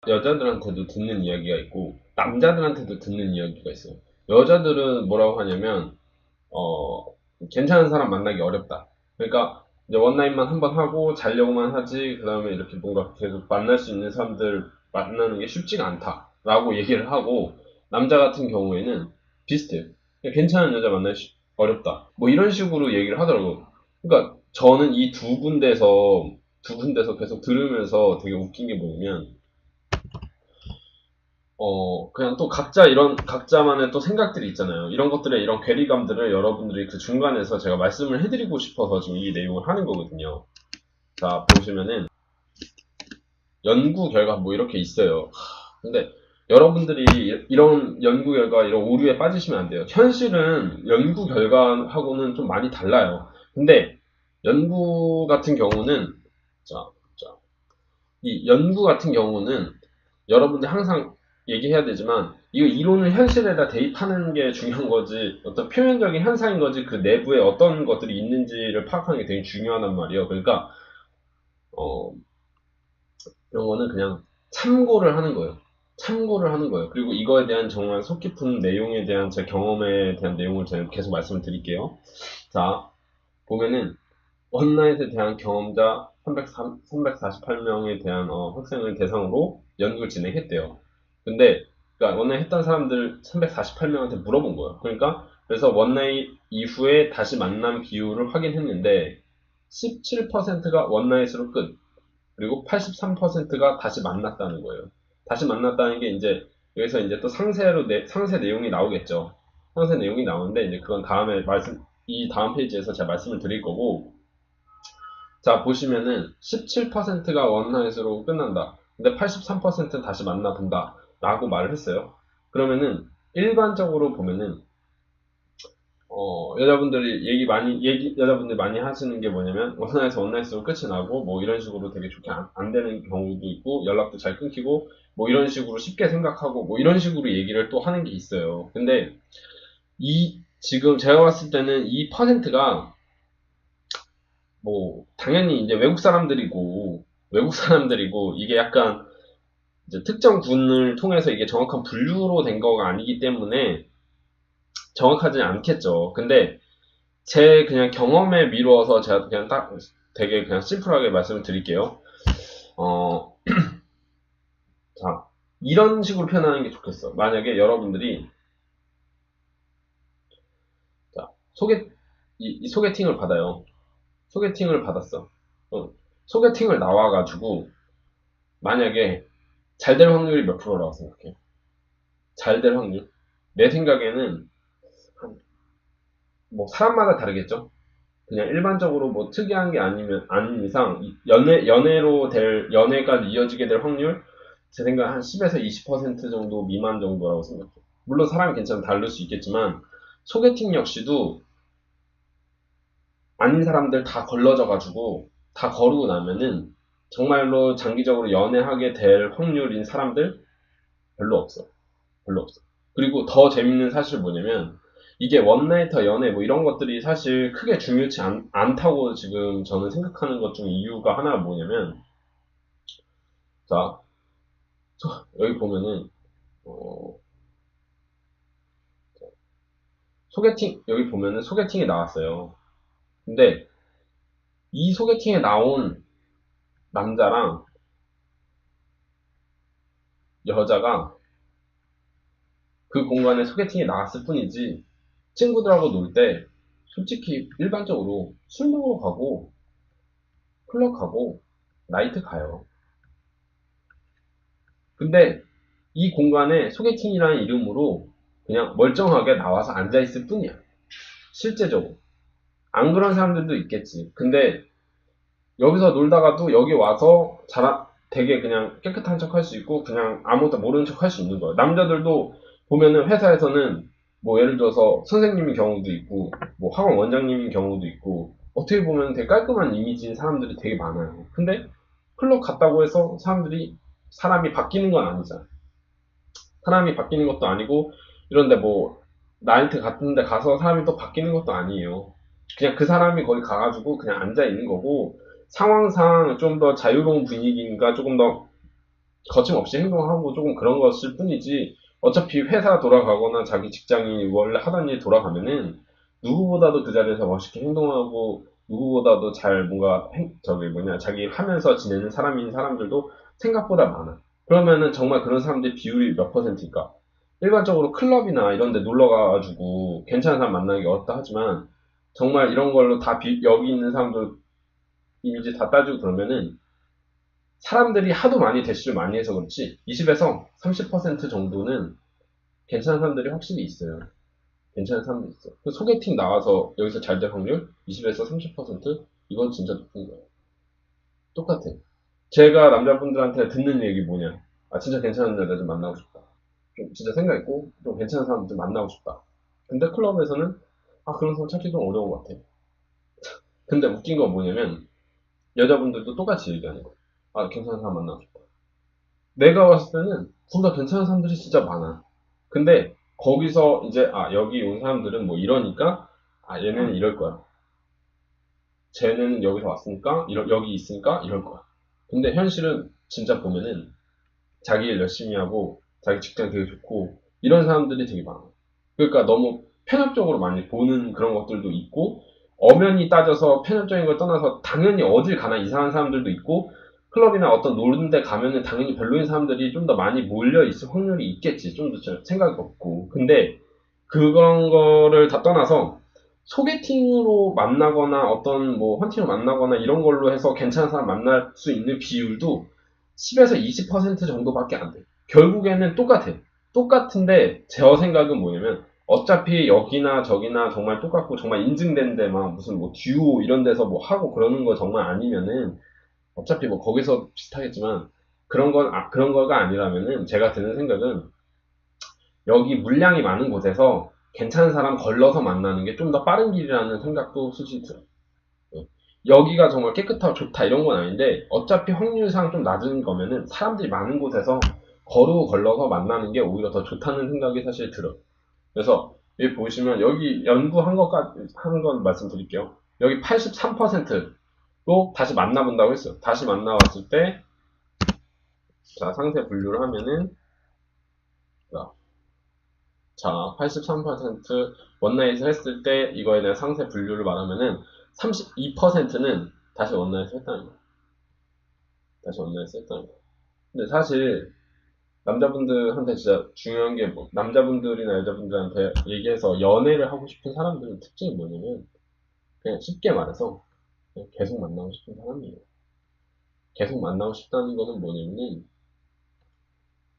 여자들한테도 듣는 이야기가 있고 남자들한테도 듣는 이야기가 있어요. 여자들은 뭐라고 하냐면 어, 괜찮은 사람 만나기 어렵다. 그러니까 이제 원나잇만 한번 하고 자려고만 하지, 그 다음에 이렇게 뭔가 계속 만날 수 있는 사람들 만나는 게 쉽지가 않다라고 얘기를 하고, 남자 같은 경우에는 비슷해요. 그냥 괜찮은 여자 만나기 어렵다. 뭐 이런 식으로 얘기를 하더라고요. 그러니까 저는 이 두 군데서 계속 들으면서 되게 웃긴 게 뭐냐면, 그냥 또 각자만의 또 생각들이 있잖아요. 이런 것들의 이런 괴리감들을 여러분들이 그 중간에서 제가 말씀을 해드리고 싶어서 지금 이 내용을 하는 거거든요. 자, 보시면은, 연구 결과 뭐 이렇게 있어요. 근데 여러분들이 이런 연구 결과, 이런 오류에 빠지시면 안 돼요. 현실은 연구 결과하고는 좀 많이 달라요. 근데 연구 같은 경우는, 자, 자, 이 연구 같은 경우는 여러분들 항상 얘기해야 되지만, 이거 이론을 현실에다 대입하는 게 중요한 거지, 어떤 표면적인 현상인 거지, 그 내부에 어떤 것들이 있는지를 파악하는 게 되게 중요하단 말이에요. 그러니까 어, 이런 거는 그냥 참고를 하는 거예요. 참고를 하는 거예요. 그리고 이거에 대한 정말 속 깊은 내용에 대한 제 경험에 대한 내용을 제가 계속 말씀을 드릴게요. 자, 보면은 원나잇에 대한 경험자 348명에 대한 학생을 대상으로 연구를 진행했대요. 근데 그러니까 원나잇 했던 사람들 348명한테 물어본 거예요. 그러니까 그래서 원나잇 이후에 다시 만남 비율을 확인했는데 17%가 원나잇으로 끝, 그리고 83%가 다시 만났다는 거예요. 다시 만났다는 게 이제 여기서 이제 또 상세 내용이 나오겠죠. 상세 내용이 나오는데 이제 그건 이 다음 페이지에서 제가 말씀을 드릴 거고, 자, 보시면은 17%가 원나잇으로 끝난다. 근데 83%는 다시 만나본다. 라고 말을 했어요. 그러면은 일반적으로 보면은 여자분들이 많이 하시는 게 뭐냐면, 원나잇에서 원나잇으로 끝이 나고, 뭐 이런 식으로 되게 좋게 안 되는 경우도 있고, 연락도 잘 끊기고, 뭐 이런 식으로 쉽게 생각하고, 뭐 이런 식으로 얘기를 또 하는 게 있어요. 근데 지금 제가 봤을 때는 이 퍼센트가 뭐 당연히 이제 외국 사람들이고 이게 약간 이제 특정 군을 통해서 이게 정확한 분류로 된 거가 아니기 때문에 정확하지 않겠죠. 근데 제 그냥 경험에 미루어서 제가 그냥 딱 되게 그냥 심플하게 말씀을 드릴게요. 어, 자, 이런 식으로 표현하는 게 좋겠어. 만약에 여러분들이, 자, 이 소개팅을 받아요. 소개팅을 받았어. 어, 소개팅을 나와가지고, 만약에 잘 될 확률이 몇 프로라고 생각해? 잘 될 확률? 내 생각에는, 뭐, 사람마다 다르겠죠? 그냥 일반적으로 뭐 특이한 게 아닌 이상, 연애까지 이어지게 될 확률, 제 생각 한 10에서 20% 정도 미만 정도라고 생각해요. 물론 사람이 괜찮으면 다를 수 있겠지만, 소개팅 역시도 아닌 사람들 다 걸러져가지고, 다 거르고 나면은, 정말로 장기적으로 연애하게 될 확률인 사람들 별로 없어. 별로 없어. 그리고 더 재밌는 사실은 뭐냐면, 이게 원나잇터 연애 뭐 이런 것들이 사실 크게 중요치 않다고 지금 저는 생각하는 것 중 이유가 하나가 뭐냐면, 자, 여기 보면은, 어, 여기 보면은 소개팅이 나왔어요. 근데 이 소개팅에 나온 남자랑 여자가 그 공간에 소개팅에 나왔을 뿐이지, 친구들하고 놀 때 솔직히 일반적으로 술 먹으러 가고 클럽 가고 나이트 가요. 근데 이 공간에 소개팅이라는 이름으로 그냥 멀쩡하게 나와서 앉아있을 뿐이야. 실제적으로. 안 그런 사람들도 있겠지. 근데 여기서 놀다가도 여기 와서 되게 그냥 깨끗한 척 할 수 있고, 그냥 아무것도 모르는 척 할 수 있는 거야. 남자들도 보면은 회사에서는 뭐 예를 들어서 선생님인 경우도 있고, 뭐 학원 원장님인 경우도 있고, 어떻게 보면 되게 깔끔한 이미지인 사람들이 되게 많아요. 근데 클럽 갔다고 해서 사람이 바뀌는 건 아니잖아. 사람이 바뀌는 것도 아니고, 이런데 뭐 나이트 같은 데 가서 사람이 또 바뀌는 것도 아니에요. 그냥 그 사람이 거기 가가지고 그냥 앉아 있는 거고, 상황상 좀 더 자유로운 분위기인가, 조금 더 거침없이 행동하고 조금 그런 것일 뿐이지, 어차피 회사 돌아가거나 자기 직장이 원래 하던 일 돌아가면은 누구보다도 그 자리에서 멋있게 행동하고 누구보다도 잘 뭔가 자기 하면서 지내는 사람인 사람들도 생각보다 많아. 그러면은 정말 그런 사람들의 비율이 몇 퍼센트일까? 일반적으로 클럽이나 이런 데 놀러 가가지고 괜찮은 사람 만나기 어렵다 하지만 정말 이런 걸로 여기 있는 사람들 이미지 다 따지고 그러면은 사람들이 하도 많이 대시를 많이 해서 그렇지 20에서 30% 정도는 괜찮은 사람들이 확실히 있어요. 괜찮은 사람도 있어. 그 소개팅 나와서 여기서 잘 될 확률 20에서 30%? 이건 진짜 높은 거예요. 똑같아. 제가 남자분들한테 듣는 얘기 뭐냐? 아 진짜 괜찮은 여자 좀 만나고 싶다. 좀 진짜 생각 있고 좀 괜찮은 사람 좀 만나고 싶다. 근데 클럽에서는 아 그런 사람 찾기 좀 어려운 것 같아. 근데 웃긴 건 뭐냐면 여자분들도 똑같이 얘기하는 거야. 아 괜찮은 사람 만나고 싶다. 내가 봤을 때는 둘 다 괜찮은 사람들이 진짜 많아. 근데 거기서 이제 아 여기 온 사람들은 뭐 이러니까 아 얘는 이럴 거야. 쟤는 여기서 왔으니까 여기 있으니까 이럴 거야. 근데 현실은 진짜 보면은 자기 일 열심히 하고 자기 직장 되게 좋고 이런 사람들이 되게 많아. 그러니까 너무 편협적으로 많이 보는 그런 것들도 있고 엄연히 따져서 편협적인 걸 떠나서 당연히 어딜 가나 이상한 사람들도 있고 클럽이나 어떤 노는 데 가면은 당연히 별로인 사람들이 좀 더 많이 몰려 있을 확률이 있겠지. 좀 더 생각이 없고. 근데 그런 거를 다 떠나서 소개팅으로 만나거나 어떤 뭐 헌팅을 만나거나 이런 걸로 해서 괜찮은 사람 만날 수 있는 비율도 10에서 20% 정도밖에 안 돼. 결국에는 똑같아. 똑같은데 제 생각은 뭐냐면 어차피 여기나 저기나 정말 똑같고 정말 인증된 데막 무슨 뭐 듀오 이런 데서 뭐 하고 그러는 거 정말 아니면은 어차피 뭐 거기서 비슷하겠지만 그런 거가 아니라면은 제가 드는 생각은 여기 물량이 많은 곳에서 괜찮은 사람 걸러서 만나는 게 좀 더 빠른 길이라는 생각도 솔직히 들어요. 예. 여기가 정말 깨끗하고 좋다 이런 건 아닌데 어차피 확률상 좀 낮은 거면은 사람들이 많은 곳에서 걸러서 만나는 게 오히려 더 좋다는 생각이 사실 들어요. 그래서 여기 보시면 여기 연구한 것까지 하는 건 말씀드릴게요. 여기 83%로 다시 만나본다고 했어요. 다시 만나봤을 때, 자, 상세 분류를 하면은, 자, 83% 원나잇을 했을 때 이거에 대한 상세 분류를 말하면은 32%는 다시 원나잇을 했다는 거예요. 다시 원나잇을 했다는 거예요. 근데 사실 남자분들한테 진짜 중요한 게 뭐, 남자분들이나 여자분들한테 얘기해서 연애를 하고 싶은 사람들의 특징이 뭐냐면 그냥 쉽게 말해서 그냥 계속 만나고 싶은 사람이에요. 계속 만나고 싶다는 거는 뭐냐면은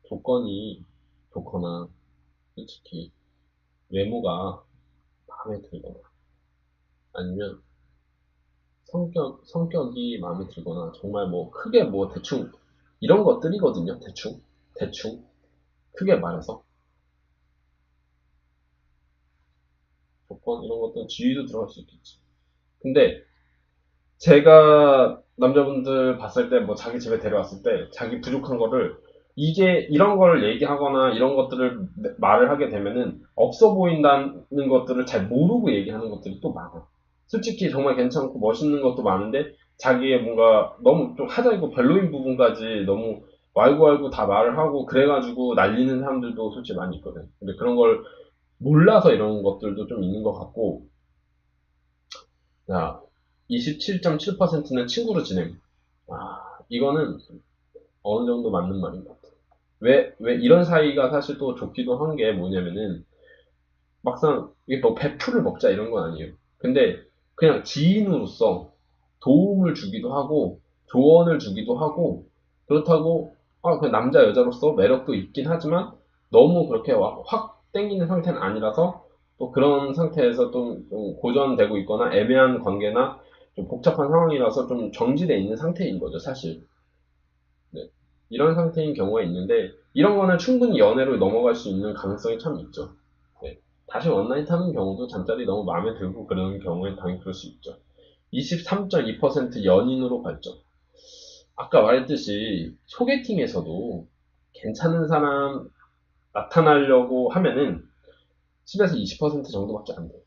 조건이 좋거나 솔직히 외모가 마음에 들거나 아니면 성격이 마음에 들거나 정말 뭐 크게 뭐 대충 이런 것들이거든요. 대충 크게 말해서 조건 이런 것들은 지위도 들어갈 수 있겠지. 근데 제가 남자분들 봤을 때 뭐 자기 집에 데려왔을 때 자기 부족한 거를 이게 이런 걸 얘기하거나 이런 것들을 말을 하게 되면은 없어 보인다는 것들을 잘 모르고 얘기하는 것들이 또 많아. 솔직히 정말 괜찮고 멋있는 것도 많은데 자기의 뭔가 너무 좀 하자고 별로인 부분까지 너무 왈구왈구 다 말을 하고 그래가지고 날리는 사람들도 솔직히 많이 있거든. 근데 그런 걸 몰라서 이런 것들도 좀 있는 것 같고, 야, 27.7%는 친구로 지냄. 아, 이거는 어느 정도 맞는 말인 것 같아. 왜 이런 사이가 사실 또 좋기도 한 게 뭐냐면은, 막상, 이게 뭐 배풀을 먹자 이런 건 아니에요. 근데, 그냥 지인으로서 도움을 주기도 하고, 조언을 주기도 하고, 그렇다고, 아, 그냥 남자, 여자로서 매력도 있긴 하지만, 너무 그렇게 확 땡기는 상태는 아니라서, 또 그런 상태에서 좀 고전되고 있거나, 애매한 관계나, 좀 복잡한 상황이라서 좀 정지되어 있는 상태인 거죠, 사실. 네. 이런 상태인 경우가 있는데 이런 거는 충분히 연애로 넘어갈 수 있는 가능성이 참 있죠. 네. 다시 원나잇 하는 경우도 잠자리 너무 마음에 들고 그런 경우에 당연히 그럴 수 있죠. 23.2% 연인으로 발전. 아까 말했듯이 소개팅에서도 괜찮은 사람 나타나려고 하면은 10에서 20% 정도밖에 안 돼요.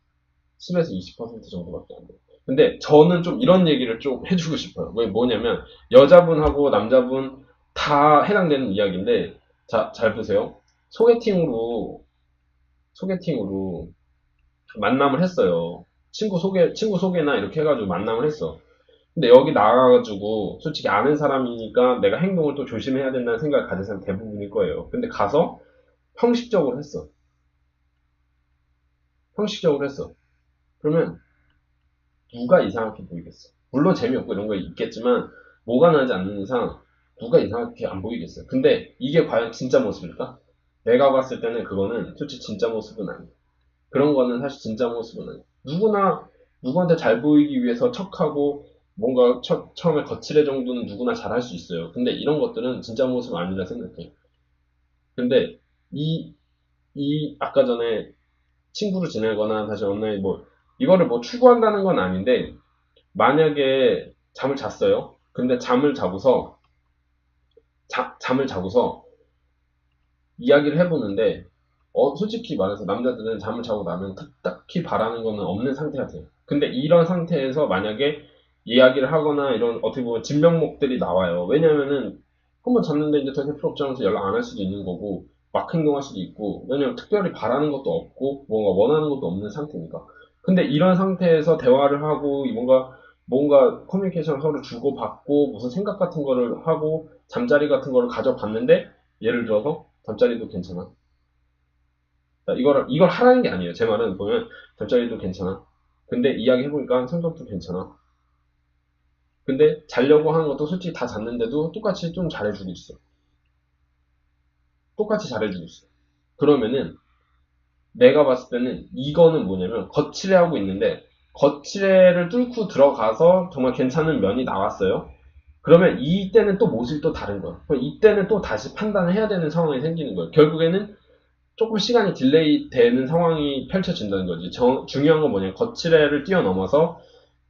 10에서 20% 정도밖에 안 돼요. 근데 저는 좀 이런 얘기를 좀 해주고 싶어요. 왜 뭐냐면 여자분하고 남자분 다 해당되는 이야기인데, 자, 잘 보세요. 소개팅으로 만남을 했어요. 친구 소개나 이렇게 해가지고 만남을 했어. 근데 여기 나가가지고 솔직히 아는 사람이니까 내가 행동을 또 조심해야 된다는 생각을 가진 사람 대부분일 거예요. 근데 가서 형식적으로 했어. 형식적으로 했어. 그러면 누가 이상하게 보이겠어? 물론 재미없고 이런 거 있겠지만 뭐가 나지 않는 이상 누가 이상하게 안 보이겠어요. 근데 이게 과연 진짜 모습일까? 내가 봤을 때는 그거는 솔직히 진짜 모습은 아니야. 그런 거는 사실 진짜 모습은 아니야. 누구한테 잘 보이기 위해서 척하고 뭔가 처음에 거칠애 정도는 누구나 잘 할 수 있어요. 근데 이런 것들은 진짜 모습 아니라 생각해. 근데 이, 아까 전에 친구로 지내거나 다시 온라인 이거를 추구한다는 건 아닌데, 만약에 잠을 잤어요. 근데 잠을 자고서 이야기를 해보는데, 솔직히 말해서 남자들은 잠을 자고 나면 딱히 바라는 거는 없는 상태가 돼요. 근데 이런 상태에서 만약에 이야기를 하거나 이런 어떻게 보면 진면목들이 나와요. 왜냐면은 한번 잤는데 이제 더 이상 필요 없지 않아서 연락 안 할 수도 있는 거고, 막 행동할 수도 있고, 왜냐면 특별히 바라는 것도 없고, 뭔가 원하는 것도 없는 상태니까. 근데 이런 상태에서 대화를 하고, 뭔가 커뮤니케이션 서로 주고받고, 무슨 생각 같은 거를 하고, 잠자리 같은 거를 가져봤는데, 예를 들어서, 잠자리도 괜찮아. 이걸 하라는 게 아니에요. 제 말은 보면 잠자리도 괜찮아. 근데 이야기 해보니까 성격도 괜찮아. 근데 자려고 하는 것도 솔직히 다 잤는데도 똑같이 좀 잘해주고 있어. 똑같이 잘해주고 있어. 그러면은 내가 봤을 때는 이거는 뭐냐면 거칠해하고 있는데 거칠해를 뚫고 들어가서 정말 괜찮은 면이 나왔어요. 그러면 이때는 또 모습이 또 다른 거야. 그럼 이때는 또 다시 판단을 해야 되는 상황이 생기는 거예요. 결국에는 조금 시간이 딜레이 되는 상황이 펼쳐진다는 거지. 중요한 건 뭐냐. 거칠애를 뛰어넘어서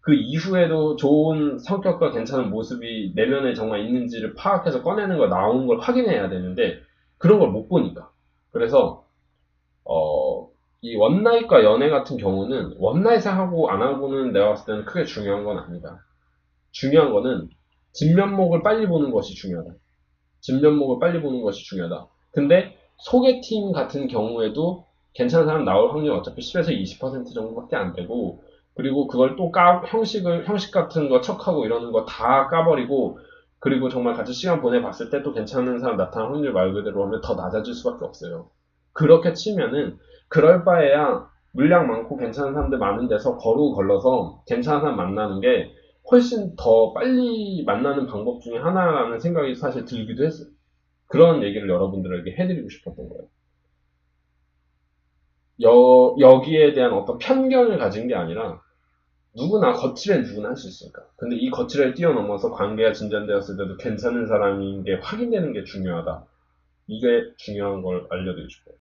그 이후에도 좋은 성격과 괜찮은 모습이 내면에 정말 있는지를 파악해서 꺼내는 걸 나오는 걸 확인해야 되는데 그런 걸 못 보니까. 그래서 이 원나잇과 연애 같은 경우는 원나잇을 하고 안 하고는 내가 봤을 때는 크게 중요한 건 아니다. 중요한 거는 진면목을 빨리 보는 것이 중요하다. 진면목을 빨리 보는 것이 중요하다. 근데 소개팅 같은 경우에도 괜찮은 사람 나올 확률이 어차피 10에서 20% 정도밖에 안 되고, 그리고 그걸 또 형식 같은 거 척하고 이러는 거 다 까버리고, 그리고 정말 같이 시간 보내봤을 때 또 괜찮은 사람 나타날 확률 말 그대로 하면 더 낮아질 수밖에 없어요. 그렇게 치면은, 그럴 바에야 물량 많고 괜찮은 사람들 많은 데서 거루 걸러서 괜찮은 사람 만나는 게 훨씬 더 빨리 만나는 방법 중에 하나라는 생각이 사실 들기도 했어요. 그런 얘기를 여러분들에게 해드리고 싶었던 거예요. 여기에 대한 어떤 편견을 가진 게 아니라 누구나 거칠엔 누구나 할 수 있으니까. 근데 이 거칠을 뛰어넘어서 관계가 진전되었을 때도 괜찮은 사람인 게 확인되는 게 중요하다. 이게 중요한 걸 알려드리고 싶어요.